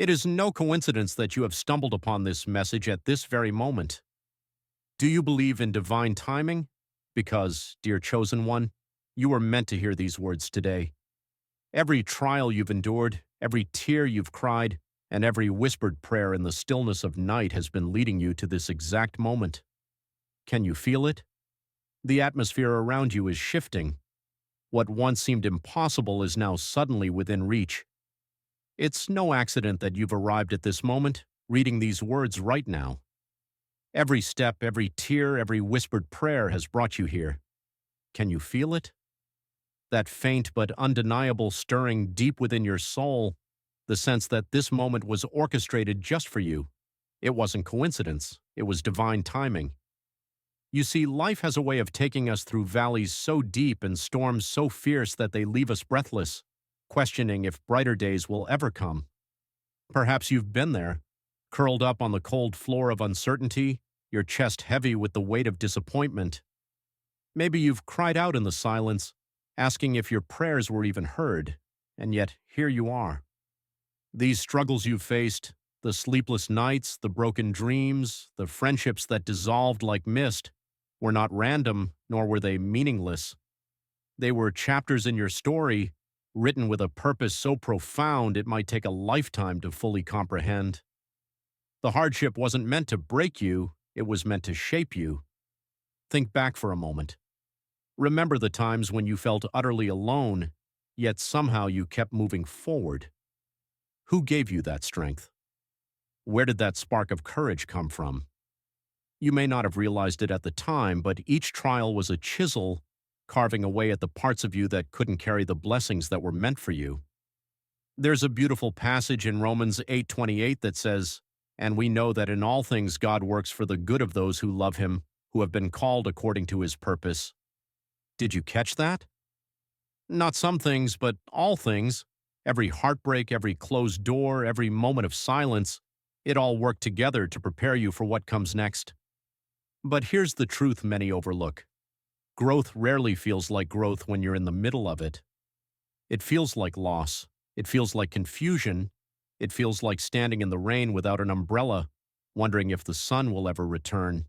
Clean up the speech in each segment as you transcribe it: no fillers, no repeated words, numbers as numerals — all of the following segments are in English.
It is no coincidence that you have stumbled upon this message at this very moment. Do you believe in divine timing? Because, dear chosen one, you were meant to hear these words today. Every trial you've endured, every tear you've cried, and every whispered prayer in the stillness of night has been leading you to this exact moment. Can you feel it? The atmosphere around you is shifting. What once seemed impossible is now suddenly within reach. It's no accident that you've arrived at this moment, reading these words right now. Every step, every tear, every whispered prayer has brought you here. Can you feel it? That faint but undeniable stirring deep within your soul, the sense that this moment was orchestrated just for you. It wasn't coincidence, it was divine timing. You see, life has a way of taking us through valleys so deep and storms so fierce that they leave us breathless, questioning if brighter days will ever come. Perhaps you've been there, curled up on the cold floor of uncertainty, your chest heavy with the weight of disappointment. Maybe you've cried out in the silence, asking if your prayers were even heard, and yet here you are. These struggles you've faced, the sleepless nights, the broken dreams, the friendships that dissolved like mist, were not random, nor were they meaningless. They were chapters in your story, written with a purpose so profound it might take a lifetime to fully comprehend. The hardship wasn't meant to break you, it was meant to shape you. Think back for a moment. Remember the times when you felt utterly alone, yet somehow you kept moving forward. Who gave you that strength? Where did that spark of courage come from? You may not have realized it at the time, but each trial was a chisel carving away at the parts of you that couldn't carry the blessings that were meant for you. There's a beautiful passage in Romans 8:28 that says, "And we know that in all things God works for the good of those who love him, who have been called according to his purpose." Did you catch that? Not some things, but all things. Every heartbreak, every closed door, every moment of silence, it all worked together to prepare you for what comes next. But here's the truth many overlook. Growth rarely feels like growth when you're in the middle of it. It feels like loss. It feels like confusion. It feels like standing in the rain without an umbrella, wondering if the sun will ever return.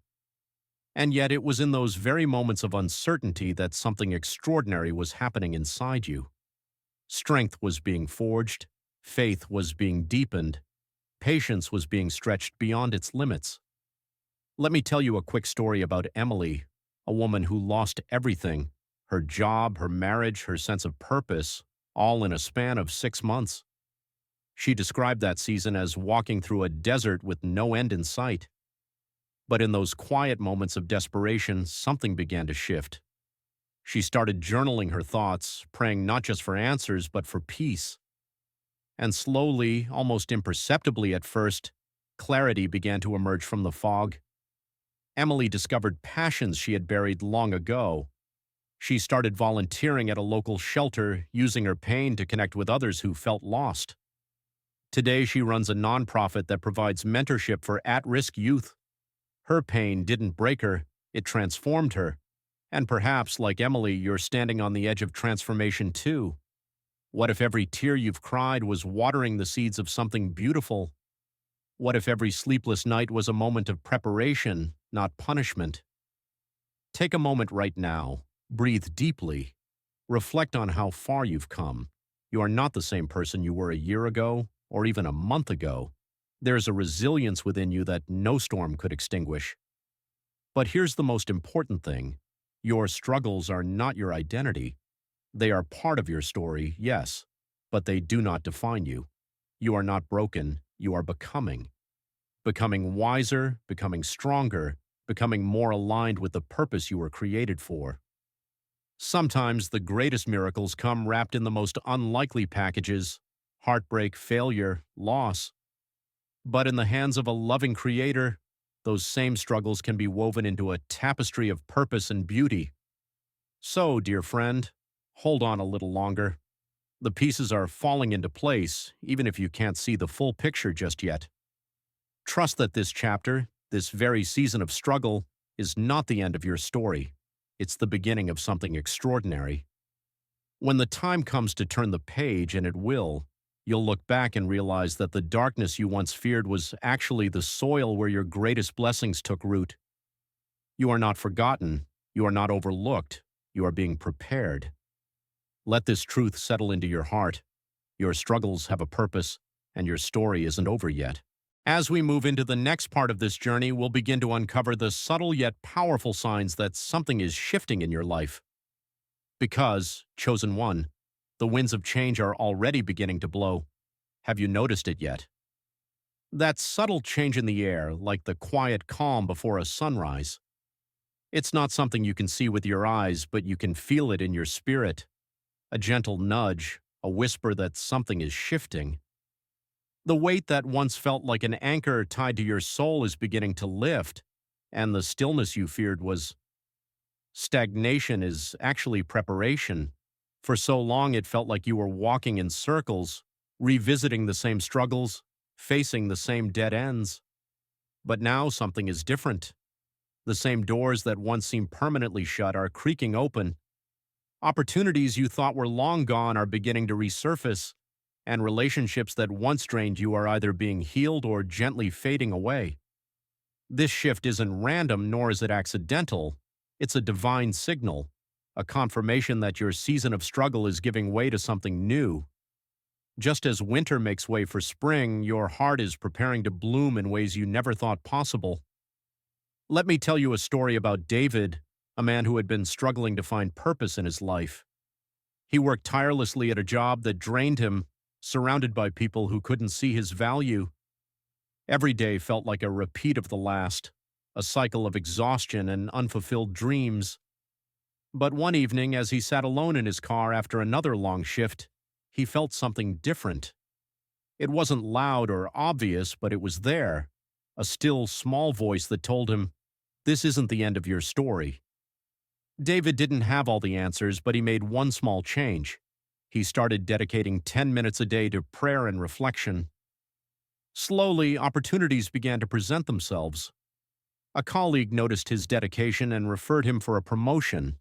And yet it was in those very moments of uncertainty that something extraordinary was happening inside you. Strength was being forged, faith was being deepened, patience was being stretched beyond its limits. Let me tell you a quick story about Emily, a woman who lost everything, her job, her marriage, her sense of purpose, all in a span of 6 months. She described that season as walking through a desert with no end in sight. But in those quiet moments of desperation, something began to shift. She started journaling her thoughts, praying not just for answers, but for peace. And slowly, almost imperceptibly at first, clarity began to emerge from the fog. Emily discovered passions she had buried long ago. She started volunteering at a local shelter, using her pain to connect with others who felt lost. Today, she runs a nonprofit that provides mentorship for at-risk youth. Her pain didn't break her, it transformed her. And perhaps, like Emily, you're standing on the edge of transformation too. What if every tear you've cried was watering the seeds of something beautiful? What if every sleepless night was a moment of preparation, not punishment? Take a moment right now, breathe deeply, reflect on how far you've come. You are not the same person you were a year ago, or even a month ago. There's a resilience within you that no storm could extinguish. But here's the most important thing. Your struggles are not your identity. They are part of your story, yes, but they do not define you. You are not broken, you are becoming. Becoming wiser, becoming stronger, becoming more aligned with the purpose you were created for. Sometimes the greatest miracles come wrapped in the most unlikely packages: heartbreak, failure, loss. But in the hands of a loving Creator, those same struggles can be woven into a tapestry of purpose and beauty. So, dear friend, hold on a little longer. The pieces are falling into place, even if you can't see the full picture just yet. Trust that this chapter, this very season of struggle, is not the end of your story. It's the beginning of something extraordinary. When the time comes to turn the page, and it will, You'll look back and realize that the darkness you once feared was actually the soil where your greatest blessings took root. You are not forgotten. You are not overlooked. You are being prepared. Let this truth settle into your heart. Your struggles have a purpose, and your story isn't over yet. As we move into the next part of this journey, we'll begin to uncover the subtle yet powerful signs that something is shifting in your life. Because, chosen one, the winds of change are already beginning to blow. Have you noticed it yet? That subtle change in the air, like the quiet calm before a sunrise. It's not something you can see with your eyes, but you can feel it in your spirit. A gentle nudge, a whisper that something is shifting. The weight that once felt like an anchor tied to your soul is beginning to lift, and the stillness you feared was stagnation is actually preparation. For so long it felt like you were walking in circles, revisiting the same struggles, facing the same dead ends. But now something is different. The same doors that once seemed permanently shut are creaking open. Opportunities you thought were long gone are beginning to resurface, and relationships that once drained you are either being healed or gently fading away. This shift isn't random, nor is it accidental. It's a divine signal, a confirmation that your season of struggle is giving way to something new. Just as winter makes way for spring, your heart is preparing to bloom in ways you never thought possible. Let me tell you a story about David, a man who had been struggling to find purpose in his life. He worked tirelessly at a job that drained him, surrounded by people who couldn't see his value. Every day felt like a repeat of the last, a cycle of exhaustion and unfulfilled dreams. But one evening, as he sat alone in his car after another long shift, he felt something different. It wasn't loud or obvious, but it was there, a still, small voice that told him, "This isn't the end of your story." David didn't have all the answers, but he made one small change. He started dedicating 10 minutes a day to prayer and reflection. Slowly, opportunities began to present themselves. A colleague noticed his dedication and referred him for a promotion.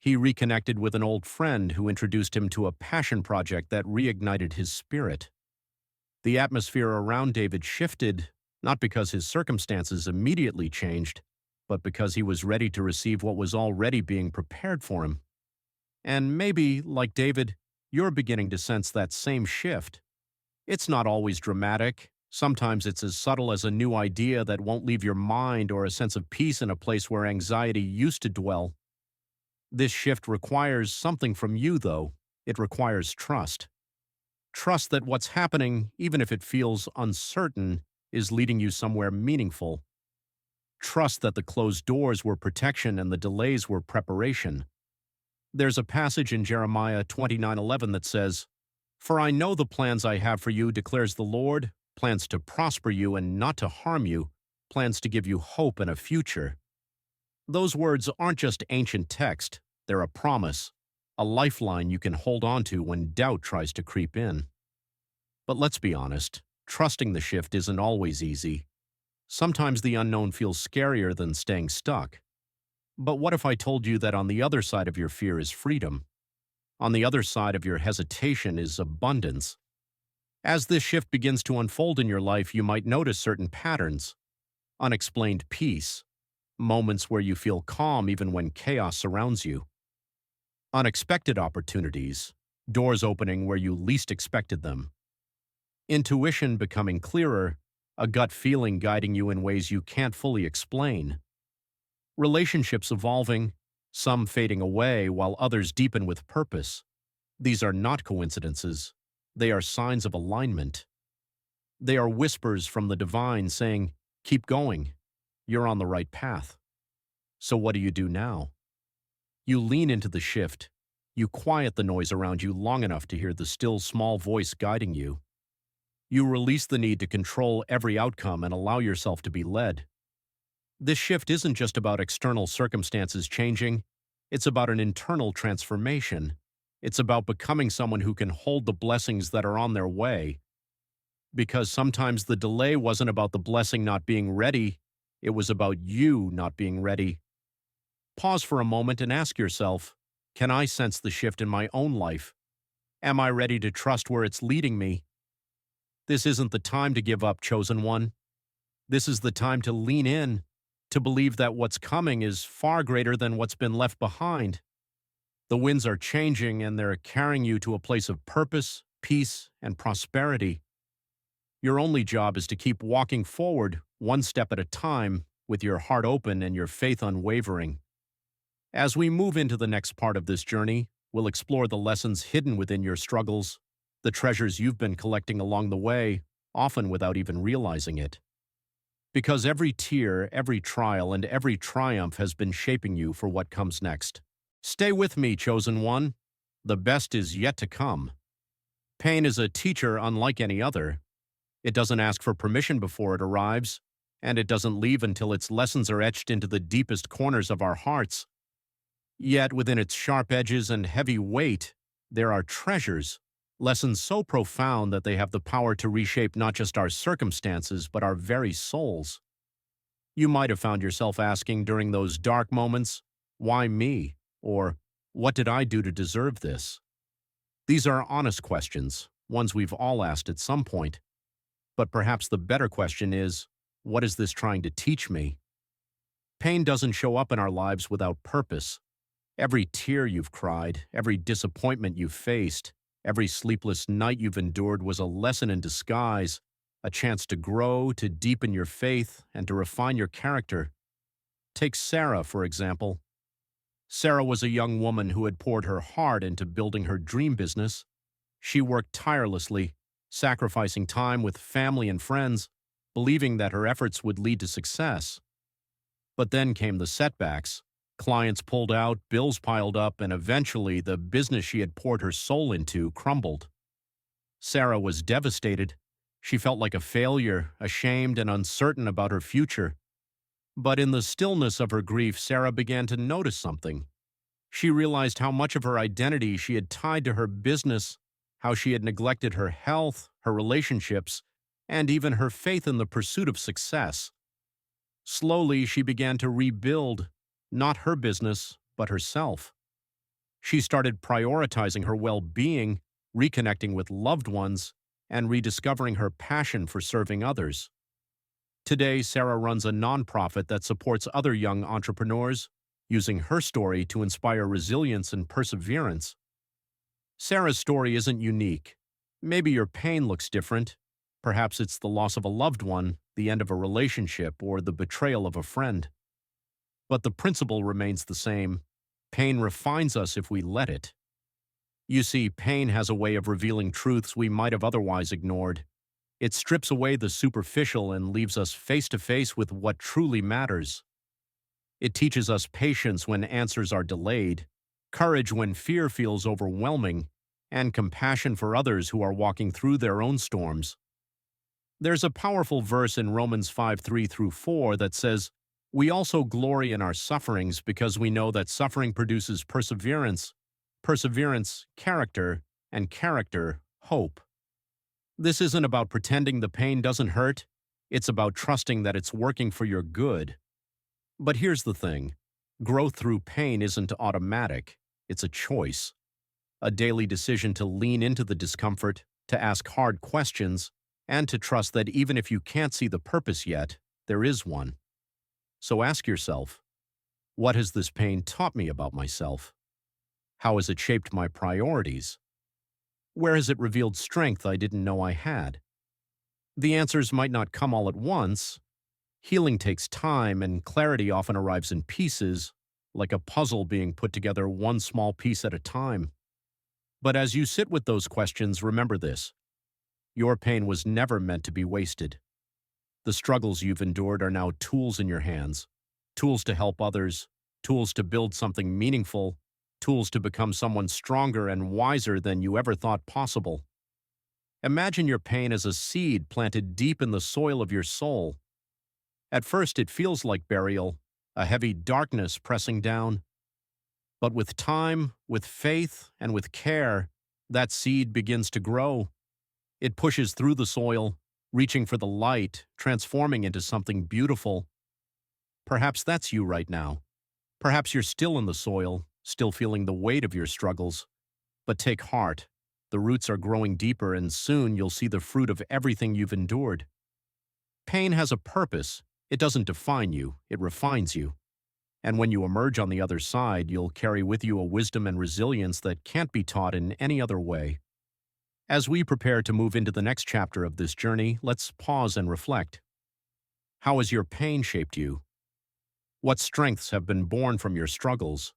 He reconnected with an old friend who introduced him to a passion project that reignited his spirit. The atmosphere around David shifted, not because his circumstances immediately changed, but because he was ready to receive what was already being prepared for him. And maybe, like David, you're beginning to sense that same shift. It's not always dramatic. Sometimes it's as subtle as a new idea that won't leave your mind, or a sense of peace in a place where anxiety used to dwell. This shift requires something from you, though. It requires trust. Trust that what's happening, even if it feels uncertain, is leading you somewhere meaningful. Trust that the closed doors were protection and the delays were preparation. There's a passage in Jeremiah 29:11 that says, "For I know the plans I have for you, declares the Lord, plans to prosper you and not to harm you, plans to give you hope and a future." Those words aren't just ancient text, they're a promise, a lifeline you can hold on to when doubt tries to creep in. But let's be honest, trusting the shift isn't always easy. Sometimes the unknown feels scarier than staying stuck. But what if I told you that on the other side of your fear is freedom? On the other side of your hesitation is abundance. As this shift begins to unfold in your life, you might notice certain patterns. Unexplained peace. Moments where you feel calm even when chaos surrounds you. Unexpected opportunities. Doors opening where you least expected them. Intuition becoming clearer, a gut feeling guiding you in ways you can't fully explain. Relationships evolving, some fading away while others deepen with purpose. These are not coincidences. They are signs of alignment. They are whispers from the divine saying, "Keep going. You're on the right path." So what do you do now? You lean into the shift. You quiet the noise around you long enough to hear the still small voice guiding you. You release the need to control every outcome and allow yourself to be led. This shift isn't just about external circumstances changing. It's about an internal transformation. It's about becoming someone who can hold the blessings that are on their way. Because sometimes the delay wasn't about the blessing not being ready. It was about you not being ready. Pause for a moment and ask yourself, can I sense the shift in my own life? Am I ready to trust where it's leading me? This isn't the time to give up, chosen one. This is the time to lean in, to believe that what's coming is far greater than what's been left behind. The winds are changing and they're carrying you to a place of purpose, peace, and prosperity. Your only job is to keep walking forward, one step at a time, with your heart open and your faith unwavering. As we move into the next part of this journey, we'll explore the lessons hidden within your struggles, the treasures you've been collecting along the way, often without even realizing it. Because every tear, every trial, and every triumph has been shaping you for what comes next. Stay with me, chosen one. The best is yet to come. Pain is a teacher unlike any other. It doesn't ask for permission before it arrives, and it doesn't leave until its lessons are etched into the deepest corners of our hearts. Yet within its sharp edges and heavy weight, there are treasures, lessons so profound that they have the power to reshape not just our circumstances, but our very souls. You might have found yourself asking during those dark moments, "Why me?" or "What did I do to deserve this?" These are honest questions, ones we've all asked at some point. But perhaps the better question is, what is this trying to teach me? Pain doesn't show up in our lives without purpose. Every tear you've cried, every disappointment you've faced, every sleepless night you've endured was a lesson in disguise, a chance to grow, to deepen your faith, and to refine your character. Take Sarah, for example. Sarah was a young woman who had poured her heart into building her dream business. She worked tirelessly, sacrificing time with family and friends, believing that her efforts would lead to success. But then came the setbacks. Clients pulled out, bills piled up, and eventually the business she had poured her soul into crumbled. Sarah was devastated. She felt like a failure, ashamed and uncertain about her future. But in the stillness of her grief, Sarah began to notice something. She realized how much of her identity she had tied to her business, how she had neglected her health, her relationships, and even her faith in the pursuit of success. Slowly, she began to rebuild, not her business, but herself. She started prioritizing her well-being, reconnecting with loved ones, and rediscovering her passion for serving others. Today, Sarah runs a nonprofit that supports other young entrepreneurs, using her story to inspire resilience and perseverance. Sarah's story isn't unique. Maybe your pain looks different. Perhaps it's the loss of a loved one, the end of a relationship, or the betrayal of a friend. But the principle remains the same. Pain refines us if we let it. You see, pain has a way of revealing truths we might have otherwise ignored. It strips away the superficial and leaves us face to face with what truly matters. It teaches us patience when answers are delayed, courage when fear feels overwhelming, and compassion for others who are walking through their own storms. There's a powerful verse in Romans 5:3-4 that says, "We also glory in our sufferings because we know that suffering produces perseverance, perseverance, character, and character, hope." This isn't about pretending the pain doesn't hurt. It's about trusting that it's working for your good. But here's the thing. Growth through pain isn't automatic. It's a choice. A daily decision to lean into the discomfort, to ask hard questions, and to trust that even if you can't see the purpose yet, there is one. So ask yourself, what has this pain taught me about myself? How has it shaped my priorities? Where has it revealed strength I didn't know I had? The answers might not come all at once. Healing takes time, and clarity often arrives in pieces, like a puzzle being put together one small piece at a time. But as you sit with those questions, remember this. Your pain was never meant to be wasted. The struggles you've endured are now tools in your hands, tools to help others, tools to build something meaningful, tools to become someone stronger and wiser than you ever thought possible. Imagine your pain as a seed planted deep in the soil of your soul. At first, it feels like burial, a heavy darkness pressing down. But with time, with faith, and with care, that seed begins to grow. It pushes through the soil, reaching for the light, transforming into something beautiful. Perhaps that's you right now. Perhaps you're still in the soil, still feeling the weight of your struggles. But take heart. The roots are growing deeper, and soon you'll see the fruit of everything you've endured. Pain has a purpose. It doesn't define you, it refines you. And when you emerge on the other side, you'll carry with you a wisdom and resilience that can't be taught in any other way. As we prepare to move into the next chapter of this journey, let's pause and reflect. How has your pain shaped you? What strengths have been born from your struggles?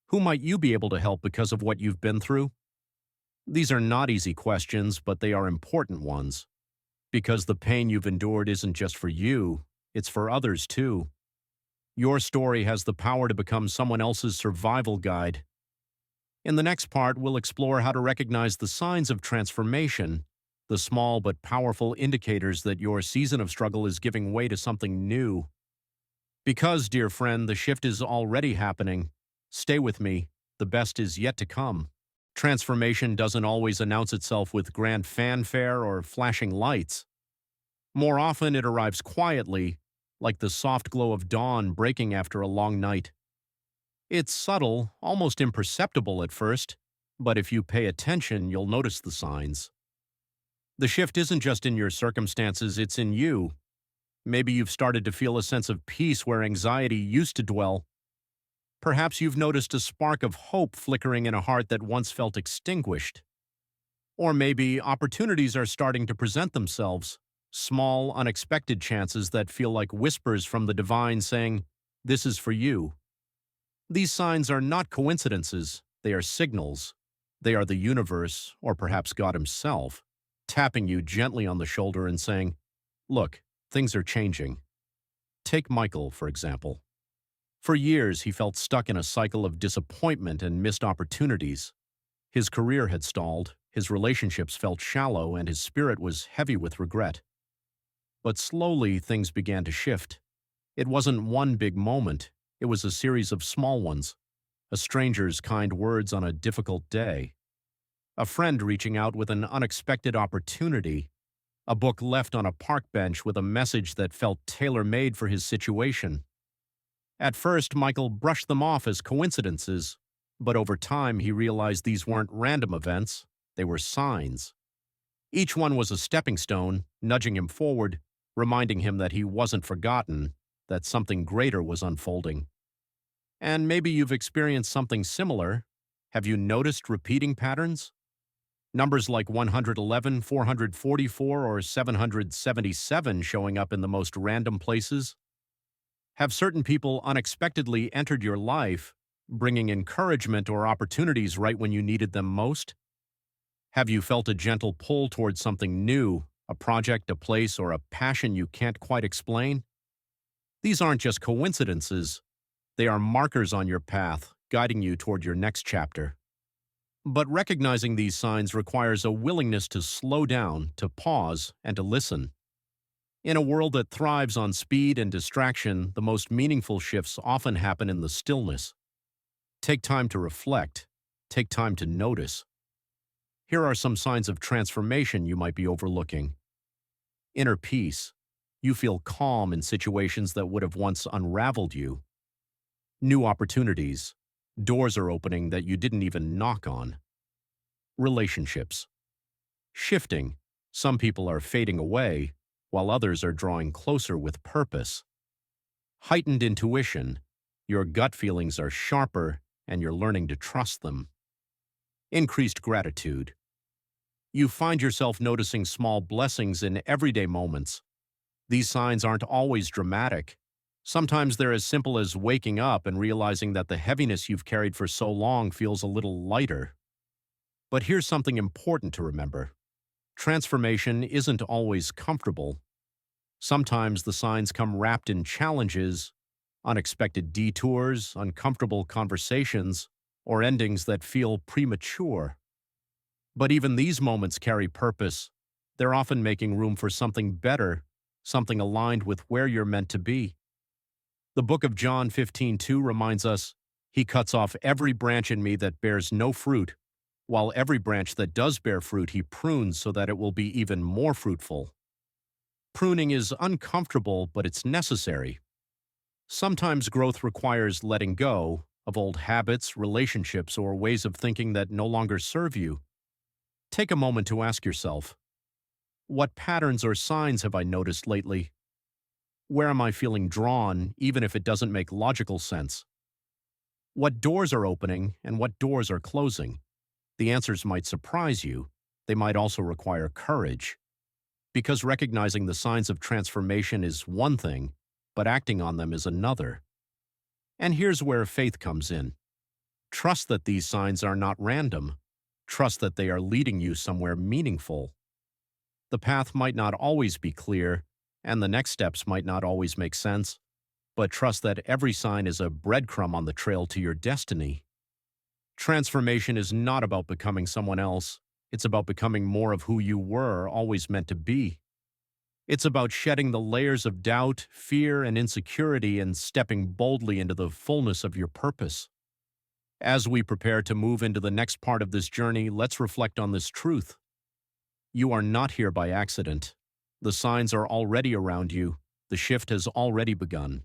Who might you be able to help because of what you've been through? These are not easy questions, but they are important ones. Because the pain you've endured isn't just for you, it's for others too. Your story has the power to become someone else's survival guide. In the next part, we'll explore how to recognize the signs of transformation, the small but powerful indicators that your season of struggle is giving way to something new. Because, dear friend, the shift is already happening. Stay with me. The best is yet to come. Transformation doesn't always announce itself with grand fanfare or flashing lights. More often, it arrives quietly, like the soft glow of dawn breaking after a long night. It's subtle, almost imperceptible at first, but if you pay attention, you'll notice the signs. The shift isn't just in your circumstances, it's in you. Maybe you've started to feel a sense of peace where anxiety used to dwell. Perhaps you've noticed a spark of hope flickering in a heart that once felt extinguished. Or maybe opportunities are starting to present themselves, small, unexpected chances that feel like whispers from the divine saying, "This is for you." These signs are not coincidences, they are signals. They are the universe, or perhaps God Himself, tapping you gently on the shoulder and saying, "Look, things are changing." Take Michael, for example. For years, he felt stuck in a cycle of disappointment and missed opportunities. His career had stalled, his relationships felt shallow, and his spirit was heavy with regret. But slowly, things began to shift. It wasn't one big moment, it was a series of small ones. A stranger's kind words on a difficult day. A friend reaching out with an unexpected opportunity. A book left on a park bench with a message that felt tailor-made for his situation. At first, Michael brushed them off as coincidences, but over time he realized these weren't random events, they were signs. Each one was a stepping stone, nudging him forward, reminding him that he wasn't forgotten, that something greater was unfolding. And maybe you've experienced something similar. Have you noticed repeating patterns? Numbers like 111, 444, or 777 showing up in the most random places? Have certain people unexpectedly entered your life, bringing encouragement or opportunities right when you needed them most? Have you felt a gentle pull towards something new, a project, a place, or a passion you can't quite explain? These aren't just coincidences. They are markers on your path, guiding you toward your next chapter. But recognizing these signs requires a willingness to slow down, to pause, and to listen. In a world that thrives on speed and distraction, the most meaningful shifts often happen in the stillness. Take time to reflect. Take time to notice. Here are some signs of transformation you might be overlooking. Inner peace. You feel calm in situations that would have once unraveled you. New opportunities. Doors are opening that you didn't even knock on. Relationships. Shifting. Some people are fading away, while others are drawing closer with purpose. Heightened intuition. Your gut feelings are sharper, and you're learning to trust them. Increased gratitude. You find yourself noticing small blessings in everyday moments. These signs aren't always dramatic. Sometimes they're as simple as waking up and realizing that the heaviness you've carried for so long feels a little lighter. But here's something important to remember. Transformation isn't always comfortable. Sometimes the signs come wrapped in challenges, unexpected detours, uncomfortable conversations, or endings that feel premature. But even these moments carry purpose. They're often making room for something better, something aligned with where you're meant to be. The book of John 15:2 reminds us, "He cuts off every branch in me that bears no fruit, while every branch that does bear fruit he prunes so that it will be even more fruitful." Pruning is uncomfortable, but it's necessary. Sometimes growth requires letting go of old habits, relationships, or ways of thinking that no longer serve you. Take a moment to ask yourself, what patterns or signs have I noticed lately? Where am I feeling drawn, even if it doesn't make logical sense? What doors are opening and what doors are closing? The answers might surprise you. They might also require courage, because recognizing the signs of transformation is one thing, but acting on them is another. And here's where faith comes in. Trust that these signs are not random. Trust that they are leading you somewhere meaningful. The path might not always be clear, and the next steps might not always make sense, but trust that every sign is a breadcrumb on the trail to your destiny. Transformation is not about becoming someone else. It's about becoming more of who you were always meant to be. It's about shedding the layers of doubt, fear, and insecurity and stepping boldly into the fullness of your purpose. As we prepare to move into the next part of this journey, let's reflect on this truth. You are not here by accident. The signs are already around you. The shift has already begun.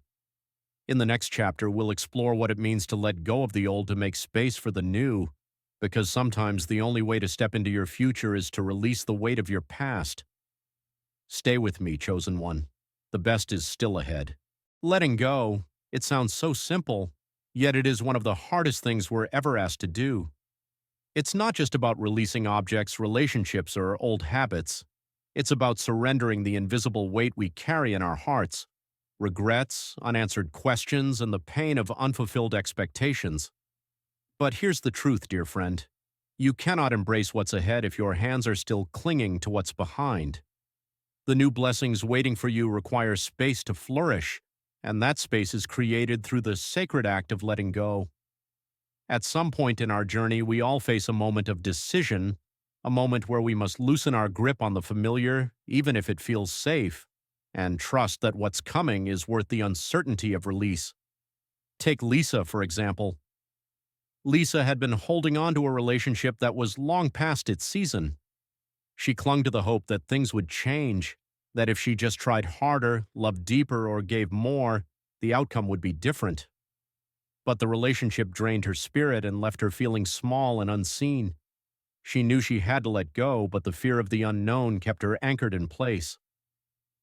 In the next chapter, we'll explore what it means to let go of the old to make space for the new, because sometimes the only way to step into your future is to release the weight of your past. Stay with me, chosen one. The best is still ahead. Letting go, it sounds so simple, yet it is one of the hardest things we're ever asked to do. It's not just about releasing objects, relationships, or old habits. It's about surrendering the invisible weight we carry in our hearts, regrets, unanswered questions, and the pain of unfulfilled expectations. But here's the truth, dear friend. You cannot embrace what's ahead if your hands are still clinging to what's behind. The new blessings waiting for you require space to flourish, and that space is created through the sacred act of letting go. At some point in our journey, we all face a moment of decision, a moment where we must loosen our grip on the familiar, even if it feels safe, and trust that what's coming is worth the uncertainty of release. Take Lisa, for example. Lisa had been holding on to a relationship that was long past its season. She clung to the hope that things would change, that if she just tried harder, loved deeper, or gave more, the outcome would be different. But the relationship drained her spirit and left her feeling small and unseen. She knew she had to let go, but the fear of the unknown kept her anchored in place.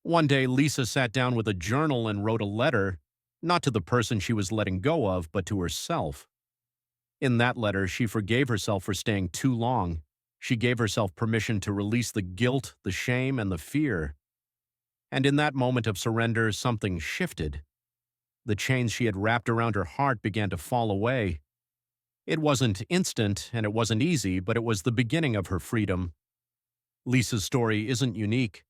One day, Lisa sat down with a journal and wrote a letter, not to the person she was letting go of, but to herself. In that letter, she forgave herself for staying too long. She gave herself permission to release the guilt, the shame, and the fear. And in that moment of surrender, something shifted. The chains she had wrapped around her heart began to fall away. It wasn't instant, and it wasn't easy, but it was the beginning of her freedom. Lisa's story isn't unique.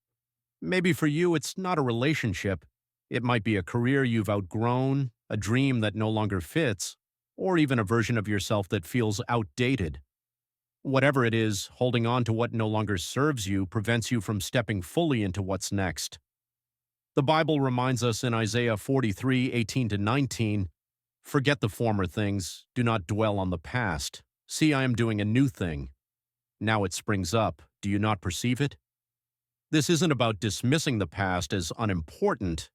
Maybe for you, it's not a relationship. It might be a career you've outgrown, a dream that no longer fits, or even a version of yourself that feels outdated. Whatever it is, holding on to what no longer serves you prevents you from stepping fully into what's next. The Bible reminds us in Isaiah 43:18-19, "Forget the former things, do not dwell on the past. See, I am doing a new thing. Now it springs up. Do you not perceive it?" This isn't about dismissing the past as unimportant.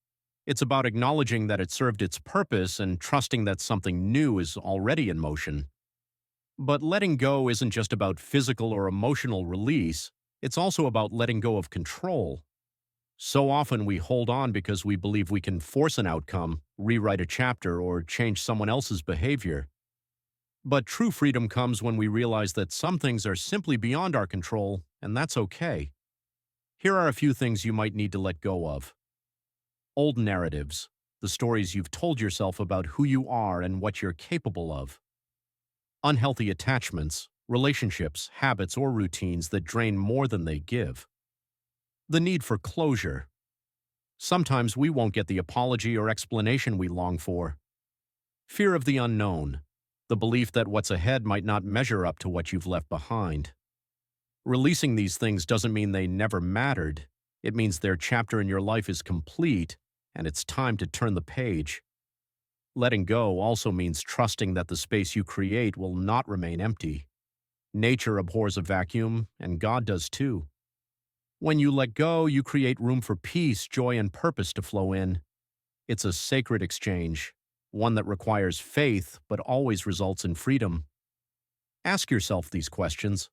It's about acknowledging that it served its purpose and trusting that something new is already in motion. But letting go isn't just about physical or emotional release. It's also about letting go of control. So often we hold on because we believe we can force an outcome, rewrite a chapter, or change someone else's behavior. But true freedom comes when we realize that some things are simply beyond our control, and that's okay. Here are a few things you might need to let go of. Old narratives, the stories you've told yourself about who you are and what you're capable of. Unhealthy attachments, relationships, habits, or routines that drain more than they give. The need for closure. Sometimes we won't get the apology or explanation we long for. Fear of the unknown, the belief that what's ahead might not measure up to what you've left behind. Releasing these things doesn't mean they never mattered. It means their chapter in your life is complete, and it's time to turn the page. Letting go also means trusting that the space you create will not remain empty. Nature abhors a vacuum, and God does too. When you let go, you create room for peace, joy, and purpose to flow in. It's a sacred exchange, one that requires faith but always results in freedom. Ask yourself these questions.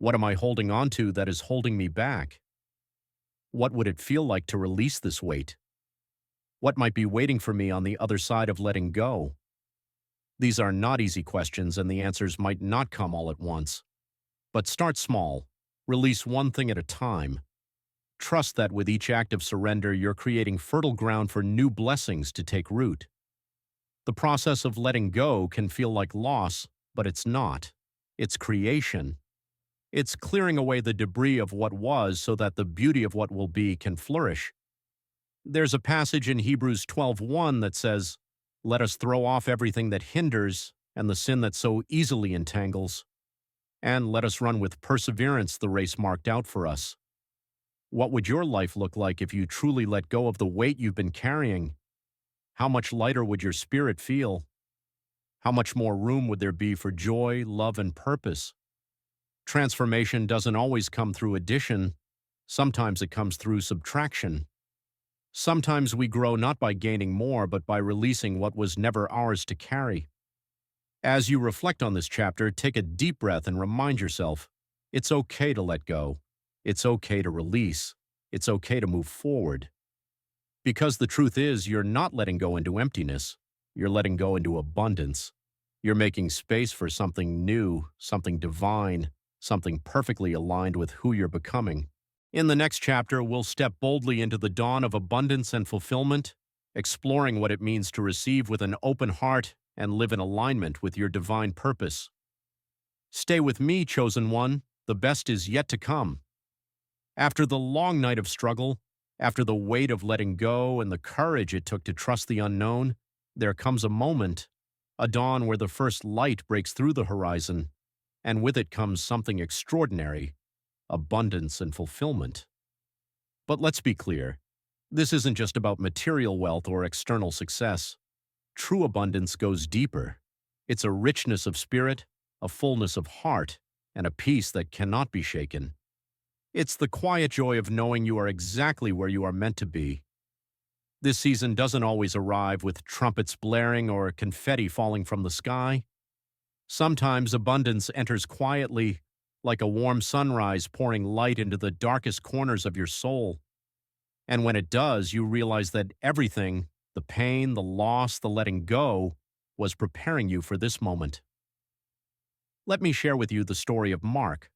What am I holding on to that is holding me back? What would it feel like to release this weight? What might be waiting for me on the other side of letting go? These are not easy questions, and the answers might not come all at once. But start small. Release one thing at a time. Trust that with each act of surrender, you're creating fertile ground for new blessings to take root. The process of letting go can feel like loss, but it's not. It's creation. It's clearing away the debris of what was so that the beauty of what will be can flourish. There's a passage in Hebrews 12:1 that says, "Let us throw off everything that hinders and the sin that so easily entangles, and let us run with perseverance the race marked out for us." What would your life look like if you truly let go of the weight you've been carrying? How much lighter would your spirit feel? How much more room would there be for joy, love, and purpose? Transformation doesn't always come through addition. Sometimes it comes through subtraction. Sometimes we grow not by gaining more, but by releasing what was never ours to carry. As you reflect on this chapter, take a deep breath and remind yourself, it's okay to let go. It's okay to release. It's okay to move forward. Because the truth is, you're not letting go into emptiness. You're letting go into abundance. You're making space for something new, something divine, something perfectly aligned with who you're becoming. In the next chapter, we'll step boldly into the dawn of abundance and fulfillment, exploring what it means to receive with an open heart and live in alignment with your divine purpose. Stay with me, chosen one. The best is yet to come. After the long night of struggle, after the weight of letting go and the courage it took to trust the unknown, there comes a moment, a dawn where the first light breaks through the horizon, and with it comes something extraordinary, abundance and fulfillment. But let's be clear, this isn't just about material wealth or external success. True abundance goes deeper. It's a richness of spirit, a fullness of heart, and a peace that cannot be shaken. It's the quiet joy of knowing you are exactly where you are meant to be. This season doesn't always arrive with trumpets blaring or confetti falling from the sky. Sometimes abundance enters quietly, like a warm sunrise pouring light into the darkest corners of your soul. And when it does, you realize that everything, the pain, the loss, the letting go, was preparing you for this moment. Let me share with you the story of Mark.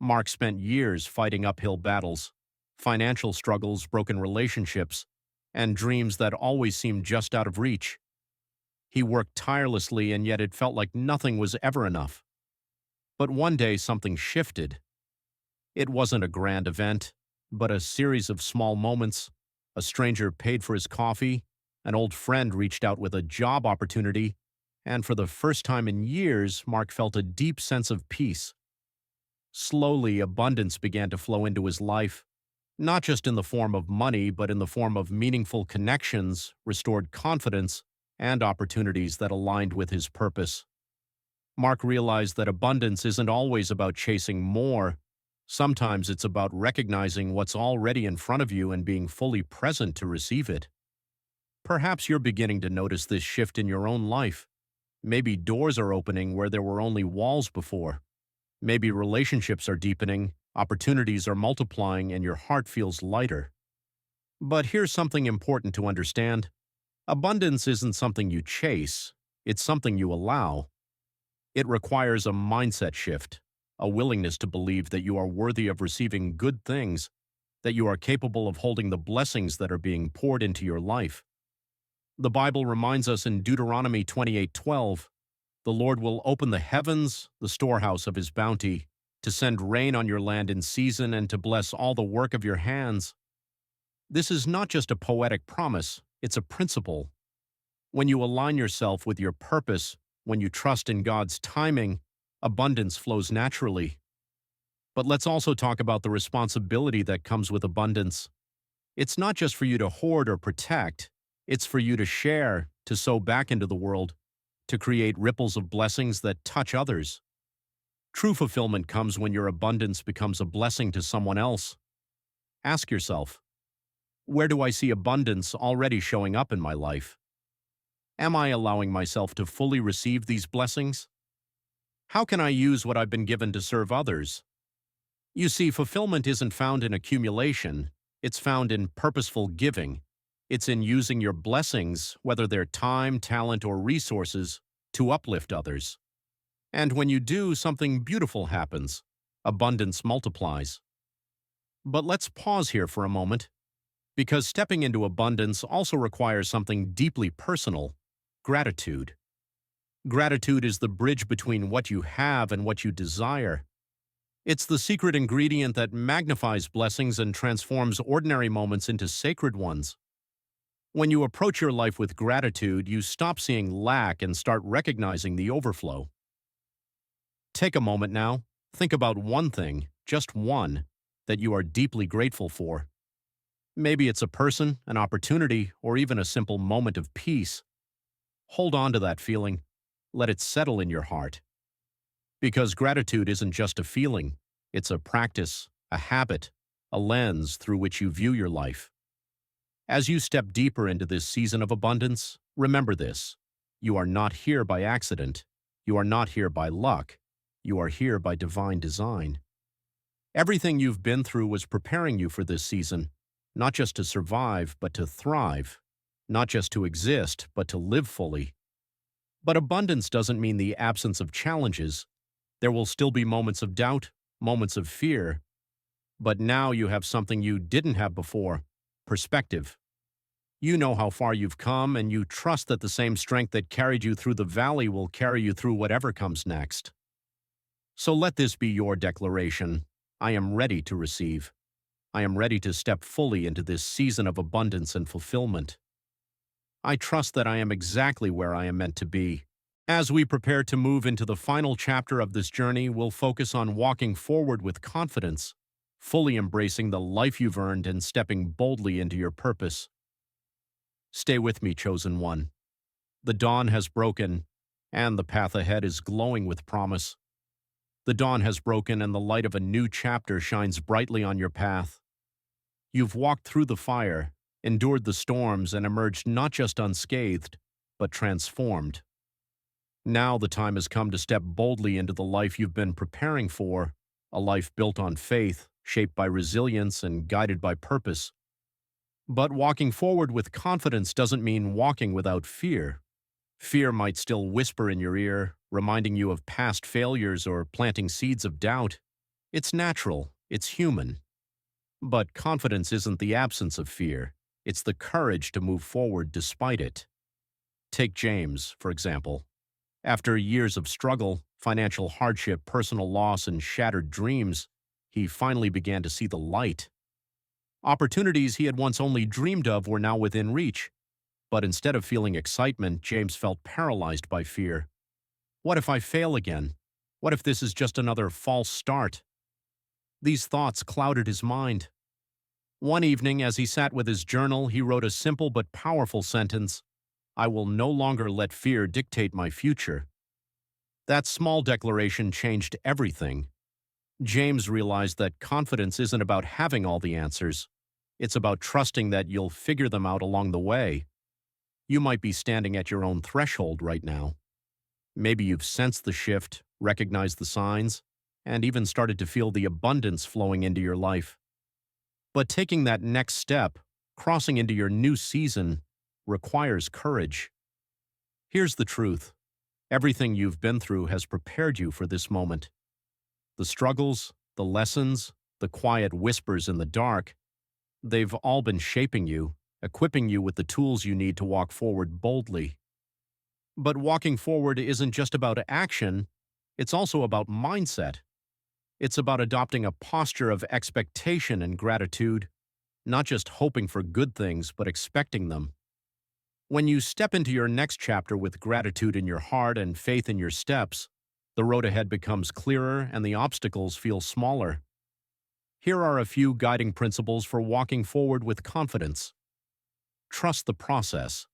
Mark spent years fighting uphill battles, financial struggles, broken relationships, and dreams that always seemed just out of reach. He worked tirelessly, and yet it felt like nothing was ever enough. But one day something shifted. It wasn't a grand event, but a series of small moments. A stranger paid for his coffee, an old friend reached out with a job opportunity, and for the first time in years, Mark felt a deep sense of peace. Slowly, abundance began to flow into his life, not just in the form of money, but in the form of meaningful connections, restored confidence, and opportunities that aligned with his purpose. Mark realized that abundance isn't always about chasing more. Sometimes it's about recognizing what's already in front of you and being fully present to receive it. Perhaps you're beginning to notice this shift in your own life. Maybe doors are opening where there were only walls before. Maybe relationships are deepening, opportunities are multiplying, and your heart feels lighter. But here's something important to understand. Abundance isn't something you chase, it's something you allow. It requires a mindset shift, a willingness to believe that you are worthy of receiving good things, that you are capable of holding the blessings that are being poured into your life. The Bible reminds us in Deuteronomy 28:12, "The Lord will open the heavens, the storehouse of his bounty, to send rain on your land in season and to bless all the work of your hands." This is not just a poetic promise, it's a principle. When you align yourself with your purpose, when you trust in God's timing, abundance flows naturally. But let's also talk about the responsibility that comes with abundance. It's not just for you to hoard or protect, it's for you to share, to sow back into the world, to create ripples of blessings that touch others. True fulfillment comes when your abundance becomes a blessing to someone else. Ask yourself, where do I see abundance already showing up in my life? Am I allowing myself to fully receive these blessings? How can I use what I've been given to serve others? You see, fulfillment isn't found in accumulation, it's found in purposeful giving. It's in using your blessings, whether they're time, talent, or resources, to uplift others. And when you do, something beautiful happens. Abundance multiplies. But let's pause here for a moment, because stepping into abundance also requires something deeply personal: gratitude. Gratitude is the bridge between what you have and what you desire. It's the secret ingredient that magnifies blessings and transforms ordinary moments into sacred ones. When you approach your life with gratitude, you stop seeing lack and start recognizing the overflow. Take a moment now. Think about one thing, just one, that you are deeply grateful for. Maybe it's a person, an opportunity, or even a simple moment of peace. Hold on to that feeling. Let it settle in your heart. Because gratitude isn't just a feeling, it's a practice, a habit, a lens through which you view your life. As you step deeper into this season of abundance, remember this: you are not here by accident. You are not here by luck. You are here by divine design. Everything you've been through was preparing you for this season, not just to survive, but to thrive, not just to exist, but to live fully. But abundance doesn't mean the absence of challenges. There will still be moments of doubt, moments of fear. But now you have something you didn't have before: perspective. You know how far you've come, and you trust that the same strength that carried you through the valley will carry you through whatever comes next. So let this be your declaration: I am ready to receive. I am ready to step fully into this season of abundance and fulfillment. I trust that I am exactly where I am meant to be. As we prepare to move into the final chapter of this journey, we'll focus on walking forward with confidence, fully embracing the life you've earned and stepping boldly into your purpose. Stay with me, chosen one. The dawn has broken, and the path ahead is glowing with promise. The dawn has broken, and the light of a new chapter shines brightly on your path. You've walked through the fire, endured the storms, and emerged not just unscathed, but transformed. Now the time has come to step boldly into the life you've been preparing for, a life built on faith, shaped by resilience, and guided by purpose. But walking forward with confidence doesn't mean walking without fear. Fear might still whisper in your ear, reminding you of past failures or planting seeds of doubt. It's natural, it's human. But confidence isn't the absence of fear. It's the courage to move forward despite it. Take James, for example. After years of struggle, financial hardship, personal loss, and shattered dreams, he finally began to see the light. Opportunities he had once only dreamed of were now within reach. But instead of feeling excitement, James felt paralyzed by fear. What if I fail again? What if this is just another false start? These thoughts clouded his mind. One evening, as he sat with his journal, he wrote a simple but powerful sentence: I will no longer let fear dictate my future. That small declaration changed everything. James realized that confidence isn't about having all the answers. It's about trusting that you'll figure them out along the way. You might be standing at your own threshold right now. Maybe you've sensed the shift, recognized the signs, and even started to feel the abundance flowing into your life. But taking that next step, crossing into your new season, requires courage. Here's the truth: everything you've been through has prepared you for this moment. The struggles, the lessons, the quiet whispers in the dark, they've all been shaping you, equipping you with the tools you need to walk forward boldly. But walking forward isn't just about action, it's also about mindset. It's about adopting a posture of expectation and gratitude, not just hoping for good things, but expecting them. When you step into your next chapter with gratitude in your heart and faith in your steps, the road ahead becomes clearer and the obstacles feel smaller. Here are a few guiding principles for walking forward with confidence. Trust the process.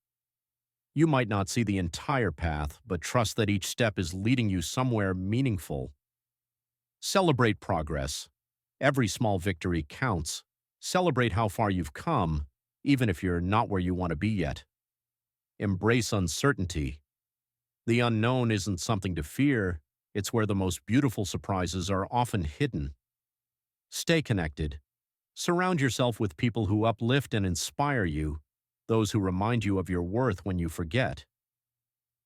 You might not see the entire path, but trust that each step is leading you somewhere meaningful. Celebrate progress. Every small victory counts. Celebrate how far you've come, even if you're not where you want to be yet. Embrace uncertainty. The unknown isn't something to fear, it's where the most beautiful surprises are often hidden. Stay connected. Surround yourself with people who uplift and inspire you, those who remind you of your worth when you forget.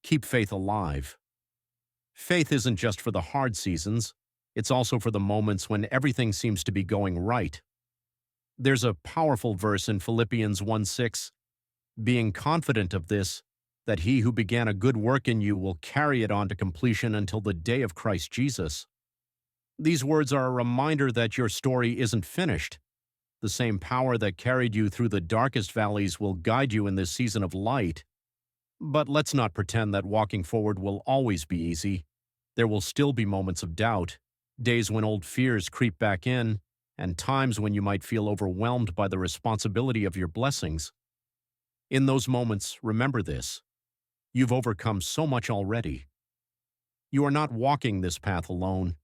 Keep faith alive. Faith isn't just for the hard seasons, it's also for the moments when everything seems to be going right. There's a powerful verse in Philippians 1:6, being confident of this, that he who began a good work in you will carry it on to completion until the day of Christ Jesus. These words are a reminder that your story isn't finished. The same power that carried you through the darkest valleys will guide you in this season of light. But let's not pretend that walking forward will always be easy. There will still be moments of doubt, days when old fears creep back in, and times when you might feel overwhelmed by the responsibility of your blessings. In those moments, remember this: you've overcome so much already. You are not walking this path alone.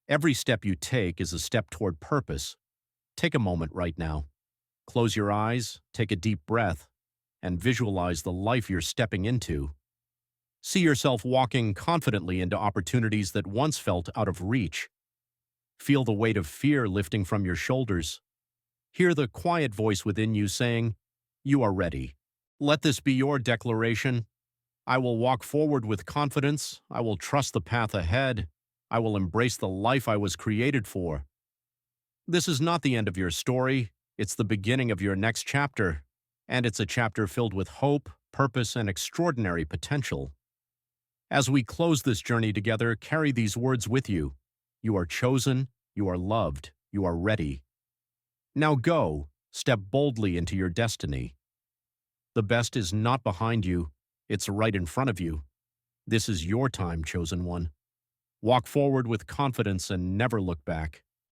Every step you take is a step toward purpose. Take a moment right now. Close your eyes, take a deep breath, and visualize the life you're stepping into. See yourself walking confidently into opportunities that once felt out of reach. Feel the weight of fear lifting from your shoulders. Hear the quiet voice within you saying, "You are ready." Let this be your declaration. I will walk forward with confidence. I will trust the path ahead. I will embrace the life I was created for. This is not the end of your story. It's the beginning of your next chapter. And it's a chapter filled with hope, purpose, and extraordinary potential. As we close this journey together, carry these words with you. You are chosen, you are loved, you are ready. Now go, step boldly into your destiny. The best is not behind you, it's right in front of you. This is your time, chosen one. Walk forward with confidence and never look back.